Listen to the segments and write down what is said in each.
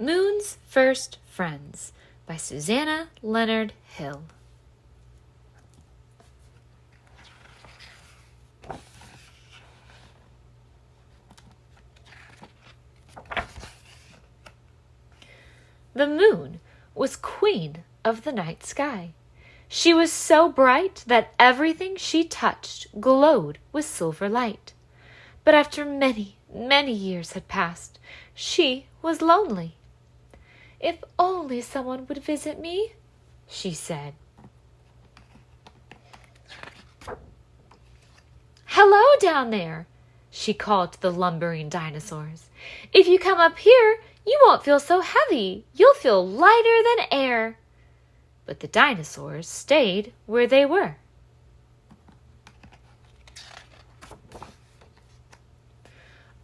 Moon's First Friends by Susanna Leonard Hill. The moon was queen of the night sky. She was so bright that everything she touched glowed with silver light. But after many, many years had passed, she was lonely. "If only someone would visit me," she said. "Hello down there," she called to the lumbering dinosaurs. "If you come up here, you won't feel so heavy. You'll feel lighter than air." But the dinosaurs stayed where they were.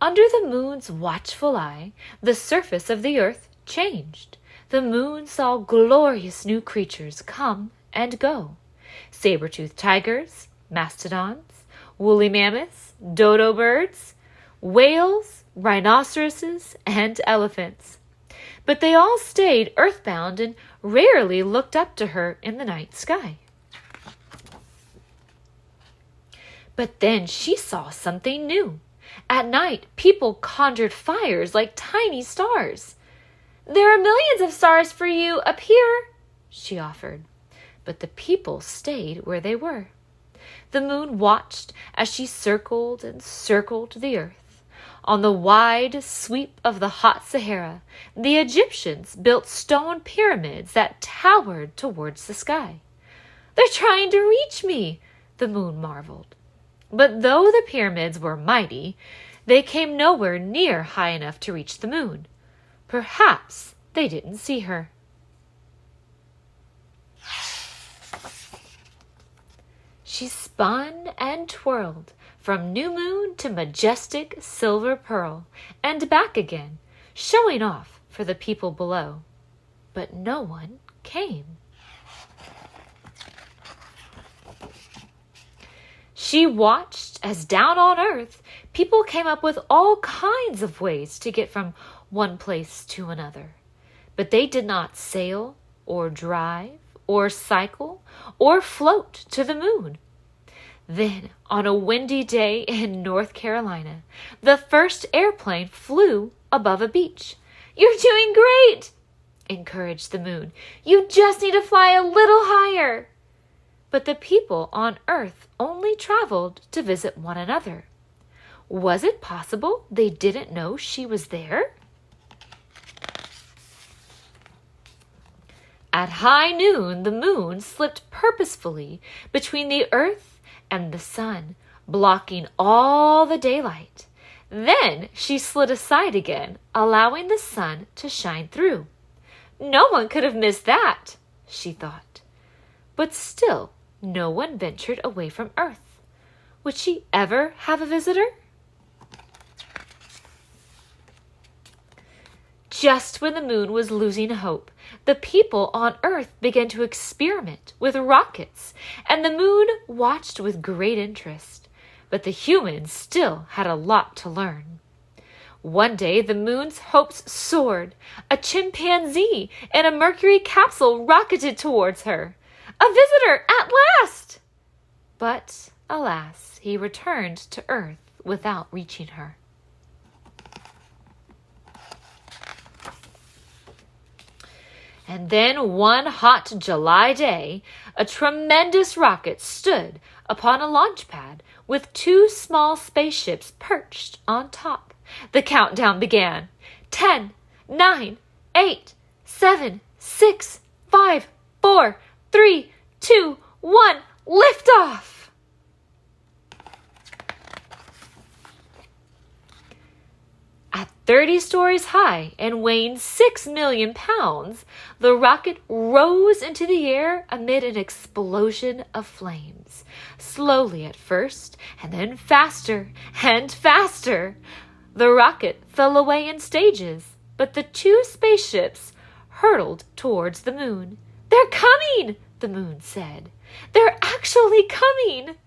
Under the moon's watchful eye, the surface of the earth changed. The moon saw glorious new creatures come and go. Saber-toothed tigers, mastodons, woolly mammoths, dodo birds, whales, rhinoceroses, and elephants. But they all stayed earthbound and rarely looked up to her in the night sky. But then she saw something new. At night, people conjured fires like tiny stars. "There are millions of stars for you up here," she offered. But the people stayed where they were. The moon watched as she circled and circled the earth. On the wide sweep of the hot Sahara, the Egyptians built stone pyramids that towered towards the sky. "They're trying to reach me," the moon marveled. But though the pyramids were mighty, they came nowhere near high enough to reach the moon. Perhaps they didn't see her. She spun and twirled from new moon to majestic silver pearl and back again, showing off for the people below. But no one came. She watched as down on earth, people came up with all kinds of ways to get from one place to another. But they did not sail or drive or cycle or float to the moon. Then, on a windy day in North Carolina, the first airplane flew above a beach. "You're doing great," encouraged the moon. "You just need to fly a little higher." But the people on Earth only traveled to visit one another. Was it possible they didn't know she was there? At high noon, the moon slipped purposefully between the Earth and the sun, blocking all the daylight. Then she slid aside again, allowing the sun to shine through. No one could have missed that, she thought. But still, no one ventured away from Earth. Would she ever have a visitor? Just when the moon was losing hope, the people on Earth began to experiment with rockets, and the moon watched with great interest. But the humans still had a lot to learn. One day, the moon's hopes soared. A chimpanzee in a mercury capsule rocketed towards her. "A visitor at last!" But, alas, he returned to Earth without reaching her. And then one hot July day, a tremendous rocket stood upon a launch pad with two small spaceships perched on top. The countdown began. 10, 9, 8, 7, 6, 5, 4, 3, 2, 1, liftoff! At 30 stories high and weighing 6 million pounds, the rocket rose into the air amid an explosion of flames. Slowly at first, and then faster and faster. The rocket fell away in stages, but the two spaceships hurtled towards the moon. "They're coming!" the moon said. "They're actually coming!"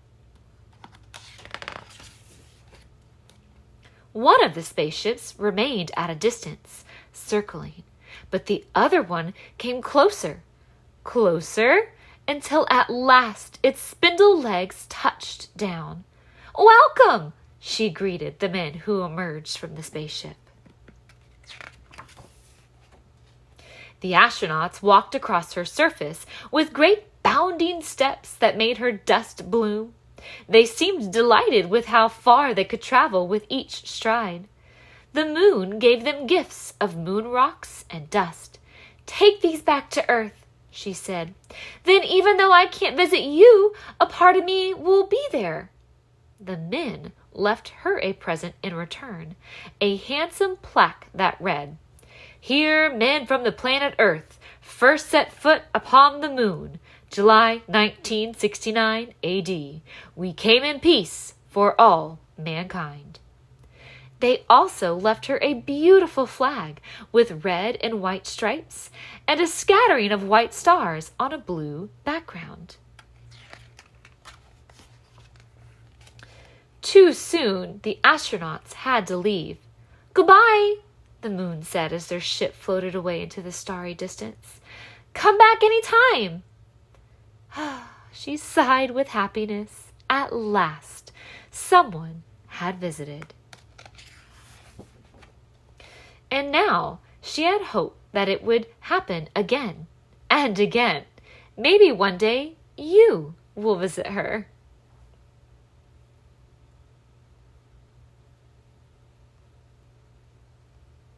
One of the spaceships remained at a distance, circling. But the other one came closer, closer, until at last its spindle legs touched down. "Welcome," she greeted the men who emerged from the spaceship. The astronauts walked across her surface with great bounding steps that made her dust bloom. They seemed delighted with how far they could travel with each stride. The moon gave them gifts of moon rocks and dust. "Take these back to Earth," she said. "Then even though I can't visit you, a part of me will be there." The men left her a present in return, a handsome plaque that read, "Here men from the planet Earth first set foot upon the moon, July 1969 AD. We came in peace for all mankind." They also left her a beautiful flag with red and white stripes and a scattering of white stars on a blue background. Too soon, the astronauts had to leave. "Goodbye," the moon said as their ship floated away into the starry distance. "Come back any time." She sighed with happiness. At last, someone had visited. And now she had hope that it would happen again and again. Maybe one day you will visit her.